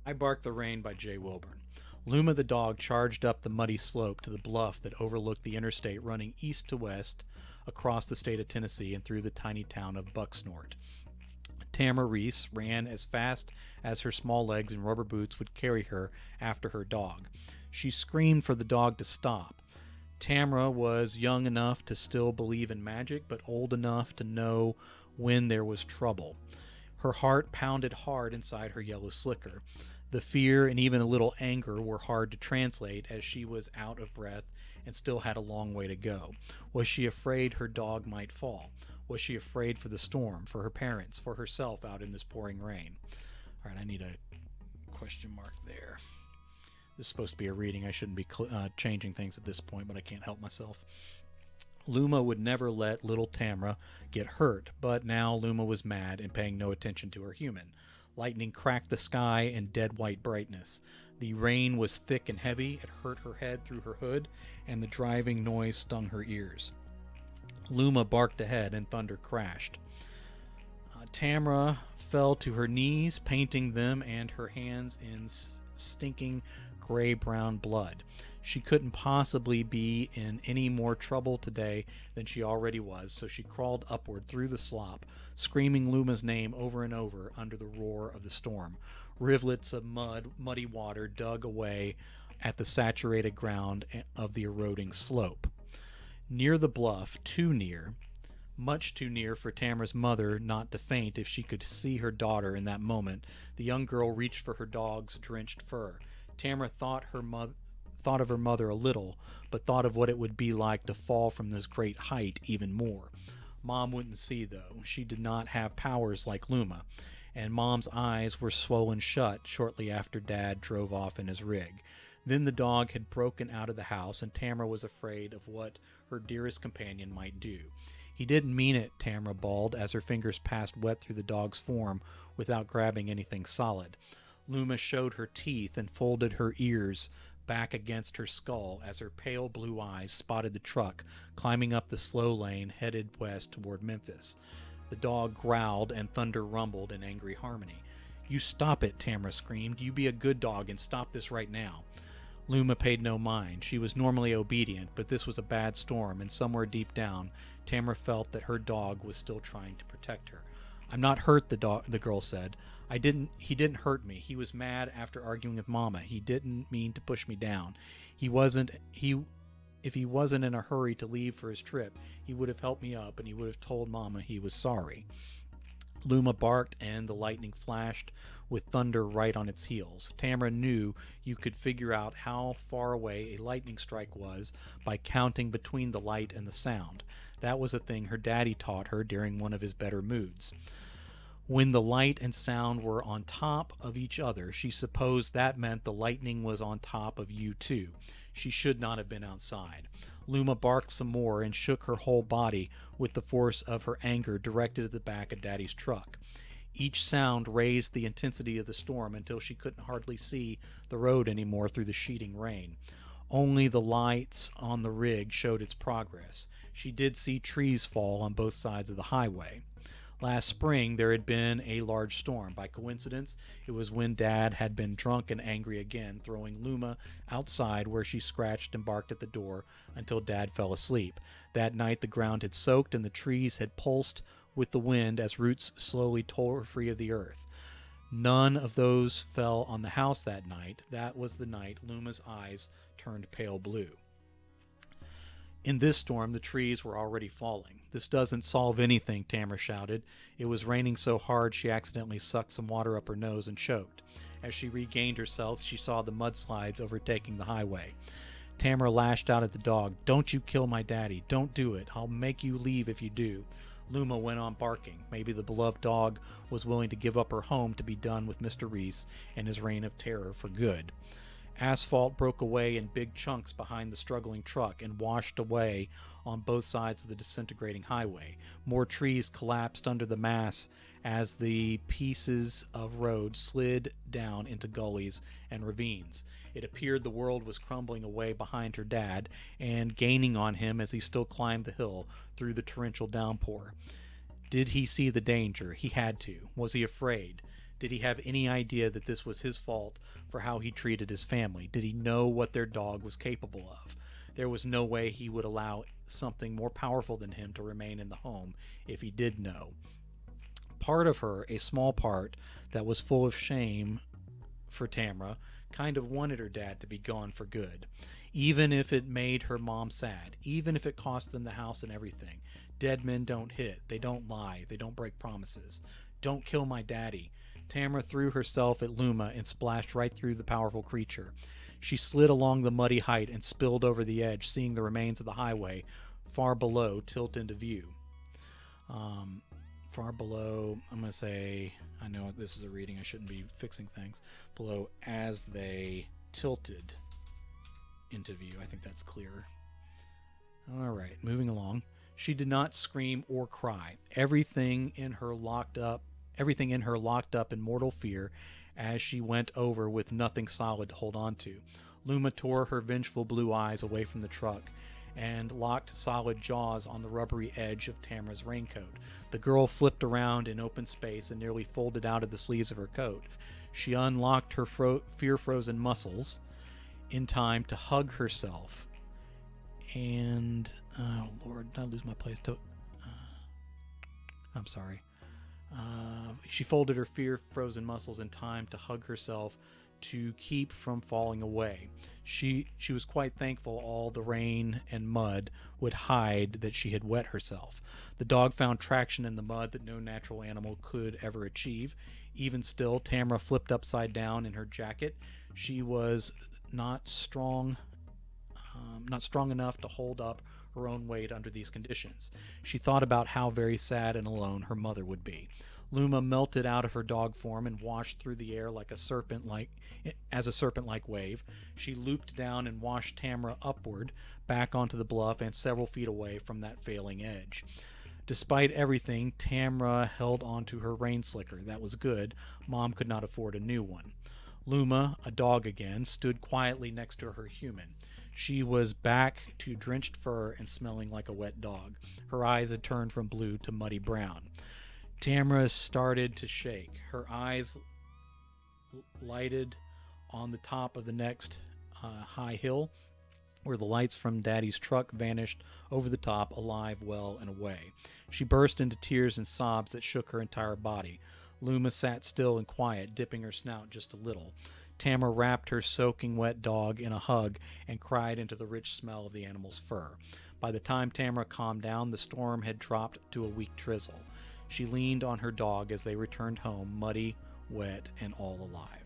I Bark the Rain by Jay Wilburn. Luma the dog charged up the muddy slope to the bluff that overlooked the interstate running east to west across the state of Tennessee and through the tiny town of Bucksnort. Tamara Reese ran as fast as her small legs and rubber boots would carry her after her dog. She screamed for the dog to stop. Tamara was young enough to still believe in magic, but old enough to know when there was trouble. Her heart pounded hard inside her yellow slicker. The fear and even a little anger were hard to translate as she was out of breath and still had a long way to go. Was she afraid her dog might fall? Was she afraid for the storm, for her parents, for herself out in this pouring rain? All right, I need a question mark there. This is supposed to be a reading. I shouldn't be changing things at this point, but I can't help myself. Luma would never let little Tamra get hurt, but now Luma was mad and paying no attention to her human. Lightning cracked the sky in dead white brightness. The rain was thick and heavy. It hurt her head through her hood, and the driving noise stung her ears. Luma barked ahead, and thunder crashed. Tamra fell to her knees, painting them and her hands in stinking gray-brown blood. She couldn't possibly be in any more trouble today than she already was, so she crawled upward through the slop, screaming Luma's name over and over under the roar of the storm. Rivulets of muddy water dug away at the saturated ground of the eroding slope. Near the bluff, too near, much too near for Tamara's mother not to faint if she could see her daughter in that moment, the young girl reached for her dog's drenched fur. Tamara thought of her mother a little, but thought of what it would be like to fall from this great height even more. Mom wouldn't see, though. She did not have powers like Luma, and Mom's eyes were swollen shut shortly after Dad drove off in his rig. Then the dog had broken out of the house, and Tamara was afraid of what her dearest companion might do. He didn't mean it, Tamara bawled as her fingers passed wet through the dog's form without grabbing anything solid. Luma showed her teeth and folded her ears back against her skull as her pale blue eyes spotted the truck climbing up the slow lane headed west toward Memphis. The dog growled and thunder rumbled in angry harmony. "You stop it," Tamara screamed. "You be a good dog and stop this right now." Luma paid no mind. She was normally obedient, but this was a bad storm, and somewhere deep down, Tamara felt that her dog was still trying to protect her. "I'm not hurt," the girl said. He didn't hurt me. He was mad after arguing with Mama. He didn't mean to push me down. If he wasn't in a hurry to leave for his trip, he would have helped me up and he would have told Mama he was sorry." Luma barked and the lightning flashed with thunder right on its heels. Tamara knew you could figure out how far away a lightning strike was by counting between the light and the sound. That was a thing her daddy taught her during one of his better moods. When the light and sound were on top of each other, she supposed that meant the lightning was on top of you too. She should not have been outside. Luma barked some more and shook her whole body with the force of her anger directed at the back of Daddy's truck. Each sound raised the intensity of the storm until she couldn't hardly see the road anymore through the sheeting rain. Only the lights on the rig showed its progress. She did see trees fall on both sides of the highway. Last spring there had been a large storm. By coincidence, it was when Dad had been drunk and angry again, throwing Luma outside where she scratched and barked at the door until Dad fell asleep. That night the ground had soaked and the trees had pulsed with the wind as roots slowly tore free of the earth. None of those fell on the house that night. That was the night Luma's eyes turned pale blue. In this storm, the trees were already falling. "This doesn't solve anything," Tamara shouted. It was raining so hard she accidentally sucked some water up her nose and choked. As she regained herself, she saw the mudslides overtaking the highway. Tamara lashed out at the dog. "Don't you kill my daddy. Don't do it. I'll make you leave if you do." Luma went on barking. Maybe the beloved dog was willing to give up her home to be done with Mr. Reese and his reign of terror for good. Asphalt broke away in big chunks behind the struggling truck and washed away on both sides of the disintegrating highway. More trees collapsed under the mass as the pieces of road slid down into gullies and ravines. It appeared the world was crumbling away behind her dad and gaining on him as he still climbed the hill through the torrential downpour. Did he see the danger? He had to. Was he afraid? Did he have any idea that this was his fault for how he treated his family? Did he know what their dog was capable of? There was no way he would allow something more powerful than him to remain in the home if he did know. Part of her, a small part that was full of shame for Tamra, kind of wanted her dad to be gone for good, even if it made her mom sad, even if it cost them the house and everything. Dead men don't hit, they don't lie, they don't break promises. Don't kill my daddy. Tamra threw herself at Luma and splashed right through the powerful creature. She slid along the muddy height and spilled over the edge, seeing the remains of the highway far below tilt into view. Far below, I'm going to say, I know this is a reading, I shouldn't be fixing things, below as they tilted into view. I think that's clearer. All right, moving along. She did not scream or cry. Everything in her locked up in mortal fear as she went over with nothing solid to hold on to. Luma tore her vengeful blue eyes away from the truck and locked solid jaws on the rubbery edge of Tamra's raincoat. The girl flipped around in open space and nearly folded out of the sleeves of her coat. She unlocked her fear-frozen muscles in time to hug herself. And, oh Lord, did I lose my place? I'm sorry. She folded her fear-frozen muscles in time to hug herself to keep from falling away. She was quite thankful all the rain and mud would hide that she had wet herself. The dog found traction in the mud that no natural animal could ever achieve. Even still, Tamra flipped upside down in her jacket. She was not strong enough to hold up her own weight under these conditions. She thought about how very sad and alone her mother would be. Luma melted out of her dog form and washed through the air like a serpent-like wave. She looped down and washed Tamra upward, back onto the bluff and several feet away from that failing edge. Despite everything, Tamra held onto her rain slicker. That was good. Mom could not afford a new one. Luma, a dog again, stood quietly next to her human. She was back to drenched fur and smelling like a wet dog. Her eyes had turned from blue to muddy brown. Tamra started to shake. Her eyes lighted on the top of the next high hill, where the lights from Daddy's truck vanished over the top, alive, well, and away. She burst into tears and sobs that shook her entire body. Luma sat still and quiet, dipping her snout just a little. Tamra wrapped her soaking wet dog in a hug and cried into the rich smell of the animal's fur. By the time Tamra calmed down, the storm had dropped to a weak drizzle. She leaned on her dog as they returned home, muddy, wet, and all alive.